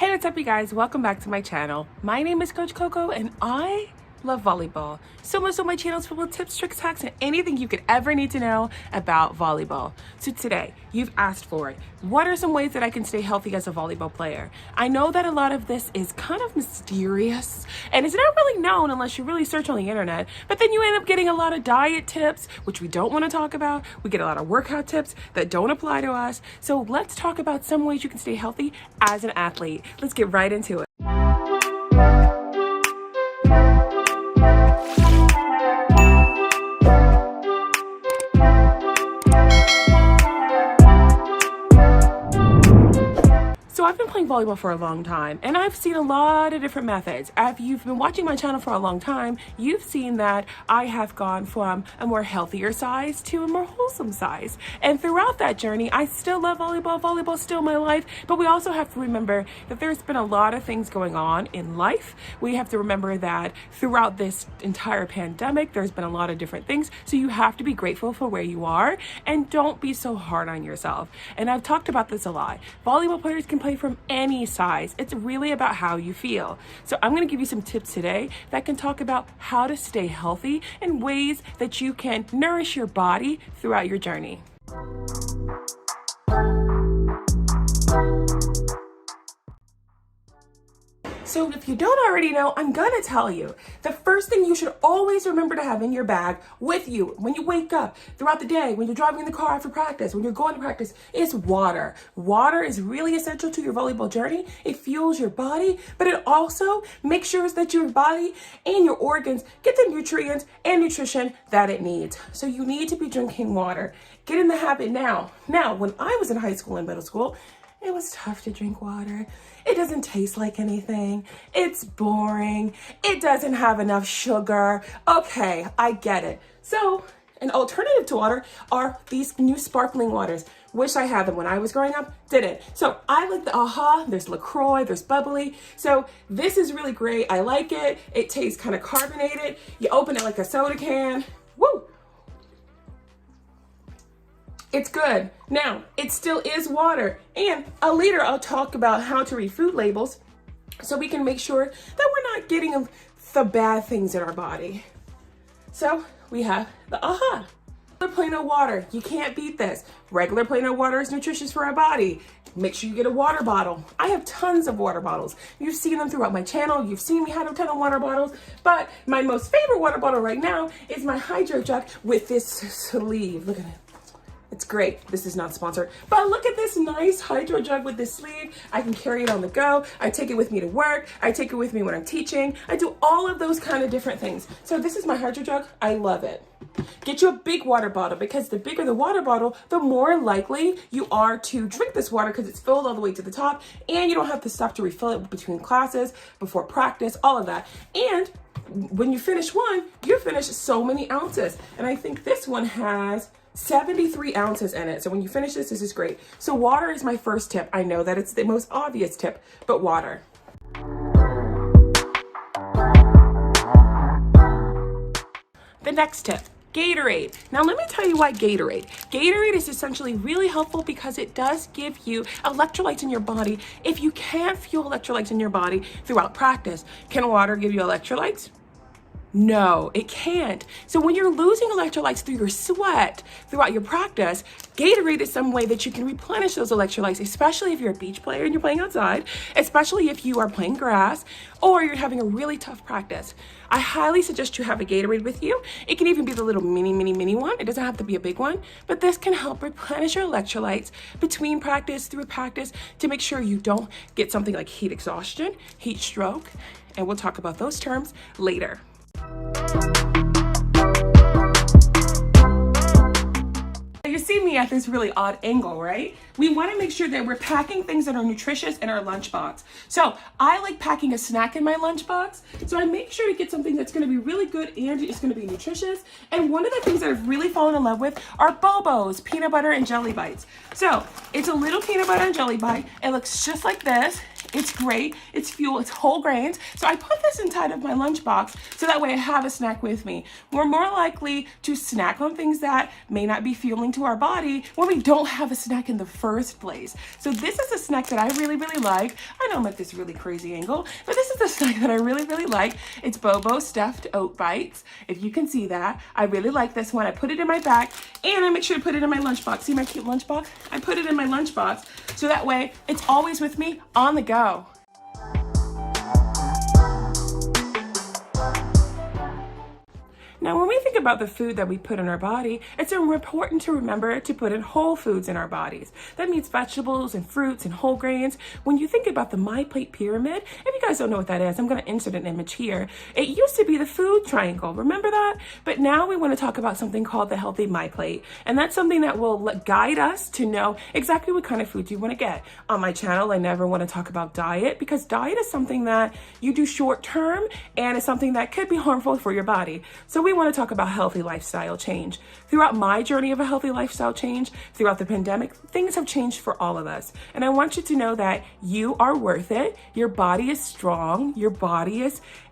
Hey, what's up you guys? Welcome back to my channel. My name is Coach Coco and I love volleyball. So much so my channel is full of tips, tricks, hacks, and anything you could ever need to know about volleyball. So today, you've asked for it. What are some ways that I can stay healthy as a volleyball player? I know that a lot of this is kind of mysterious and it's not really known unless you really search on the internet, but then you end up getting a lot of diet tips, which we don't want to talk about. We get a lot of workout tips that don't apply to us. So let's talk about some ways you can stay healthy as an athlete. Let's get right into it. So I've been playing volleyball for a long time and I've seen a lot of different methods. If you've been watching my channel for a long time, you've seen that I have gone from a more healthier size to a more wholesome size. And throughout that journey, I still love volleyball. Volleyball's still my life, but we also have to remember that there's been a lot of things going on in life. We have to remember that throughout this entire pandemic, there's been a lot of different things. So you have to be grateful for where you are and don't be so hard on yourself. And I've talked about this a lot. Volleyball players can play from any size. It's really about how you feel. So I'm going to give you some tips today that can talk about how to stay healthy and ways that you can nourish your body throughout your journey. So if you don't already know, I'm gonna tell you, the first thing you should always remember to have in your bag with you when you wake up, throughout the day, when you're driving in the car after practice, when you're going to practice, is water. Water is really essential to your volleyball journey. It fuels your body, but it also makes sure that your body and your organs get the nutrients and nutrition that it needs. So you need to be drinking water. Get in the habit now. Now, when I was in high school and middle school, it was tough to drink water. It doesn't taste like anything. It's boring. It doesn't have enough sugar. Okay, I get it. So an alternative to water are these new sparkling waters. Wish I had them when I was growing up, didn't. So I like the AHA, there's LaCroix, there's bubbly. So this is really great. I like it. It tastes kind of carbonated. You open it like a soda can. Woo! It's good. Now, it still is water. And later I'll talk about how to read food labels so we can make sure that we're not getting the bad things in our body. So we have the AHA. Regular plain old water. You can't beat this. Regular plain old water is nutritious for our body. Make sure you get a water bottle. I have tons of water bottles. You've seen them throughout my channel. You've seen me have a ton of water bottles, but my most favorite water bottle right now is my Hydro Jug with this sleeve. Look at it. It's great. This is not sponsored, but look at this nice Hydro Jug with this sleeve. I can carry it on the go. I take it with me to work. I take it with me when I'm teaching. I do all of those kind of different things. So this is my Hydro Jug. I love it. Get you a big water bottle because the bigger the water bottle, the more likely you are to drink this water because it's filled all the way to the top and you don't have to stop to refill it between classes, before practice, all of that. And when you finish one, you finish so many ounces. And I think this one has 73 ounces in it. So when you finish this is great. So water is my first tip. I know that it's the most obvious tip, but water. The next tip, Gatorade. Now let me tell you why Gatorade. Gatorade is essentially really helpful because it does give you electrolytes in your body. If you can't fuel electrolytes in your body throughout practice, can water give you electrolytes? No, it can't. So when you're losing electrolytes through your sweat throughout your practice, Gatorade is some way that you can replenish those electrolytes, especially if you're a beach player and you're playing outside, especially if you are playing grass or you're having a really tough practice. I highly suggest you have a Gatorade with you. It can even be the little mini one. It doesn't have to be a big one, but this can help replenish your electrolytes between practice, through practice, to make sure you don't get something like heat exhaustion, heat stroke, and we'll talk about those terms later. You see me at this really odd angle, right? We want to make sure that we're packing things that are nutritious in our lunchbox. So I like packing a snack in my lunchbox. So I make sure to get something that's going to be really good and it's going to be nutritious. And one of the things that I've really fallen in love with are Bobos, peanut butter and jelly bites. So it's a little peanut butter and jelly bite. It looks just like this. It's great. It's fuel. It's whole grains. So I put this inside of my lunchbox so that way I have a snack with me. We're more likely to snack on things that may not be fueling to our body when we don't have a snack in the first place. So this is a snack that I really, really like. I know I'm at this really crazy angle, but this is a snack that I really, really like. It's Bobo stuffed oat bites. If you can see that, I really like this one. I put it in my bag and I make sure to put it in my lunchbox. See my cute lunchbox? I put it in my lunchbox so that way it's always with me on the go. Now, when we think about the food that we put in our body, it's important to remember to put in whole foods in our bodies. That means vegetables and fruits and whole grains. When you think about the MyPlate pyramid, if you guys don't know what that is, I'm going to insert an image here. It used to be the food triangle. Remember that? But now we want to talk about something called the Healthy MyPlate. And that's something that will guide us to know exactly what kind of foods you want to get. On my channel, I never want to talk about diet because diet is something that you do short term and it's something that could be harmful for your body. So we want to talk about healthy lifestyle change. Throughout my journey of a healthy lifestyle change, throughout the pandemic, things have changed for all of us. And I want you to know that you are worth it. Your body is strong. Your body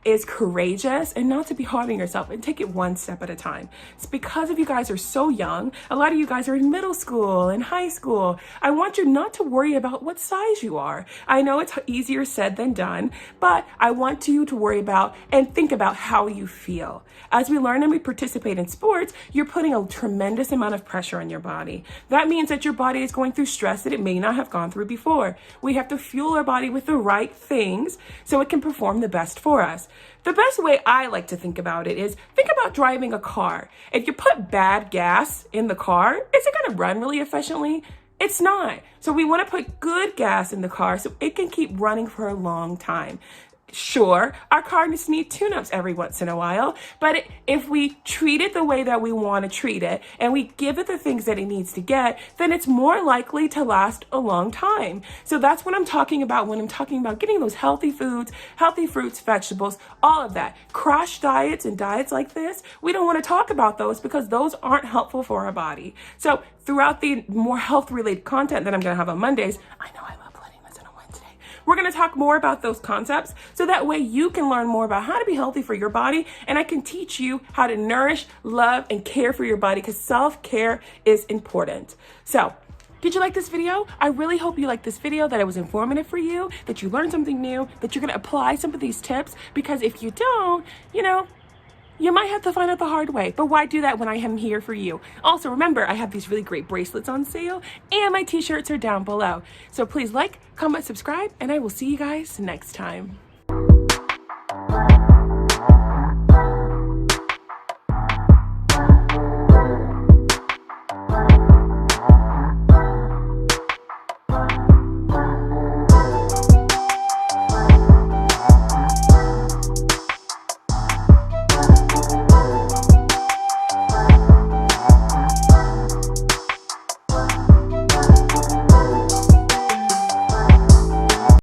is courageous, and not to be hard on yourself and take it one step at a time. It's because of you guys are so young. A lot of you guys are in middle school and high school. I want you not to worry about what size you are. I know it's easier said than done, but I want you to worry about and think about how you feel. As we learn and we participate in sports, you're putting a tremendous amount of pressure on your body. That means that your body is going through stress that it may not have gone through before. We have to fuel our body with the right things so it can perform the best for us. The best way I like to think about it is think about driving a car. If you put bad gas in the car, is it going to run really efficiently? It's not. So we want to put good gas in the car so it can keep running for a long time. Sure, our cars need tune-ups every once in a while, but if we treat it the way that we want to treat it and we give it the things that it needs to get, then it's more likely to last a long time. So that's what I'm talking about when I'm talking about getting those healthy foods, healthy fruits, vegetables, all of that. Crash diets and diets like this, we don't want to talk about those because those aren't helpful for our body. So throughout the more health-related content that I'm going to have on Mondays, I know I love we're going to talk more about those concepts so that way you can learn more about how to be healthy for your body, and I can teach you how to nourish, love, and care for your body because self-care is important. So, did you like this video? I really hope you liked this video, that it was informative for you, that you learned something new, that you're going to apply some of these tips, because if you don't, you might have to find out the hard way, but why do that when I am here for you? Also, remember, I have these really great bracelets on sale, and my t-shirts are down below. So please like, comment, subscribe, and I will see you guys next time.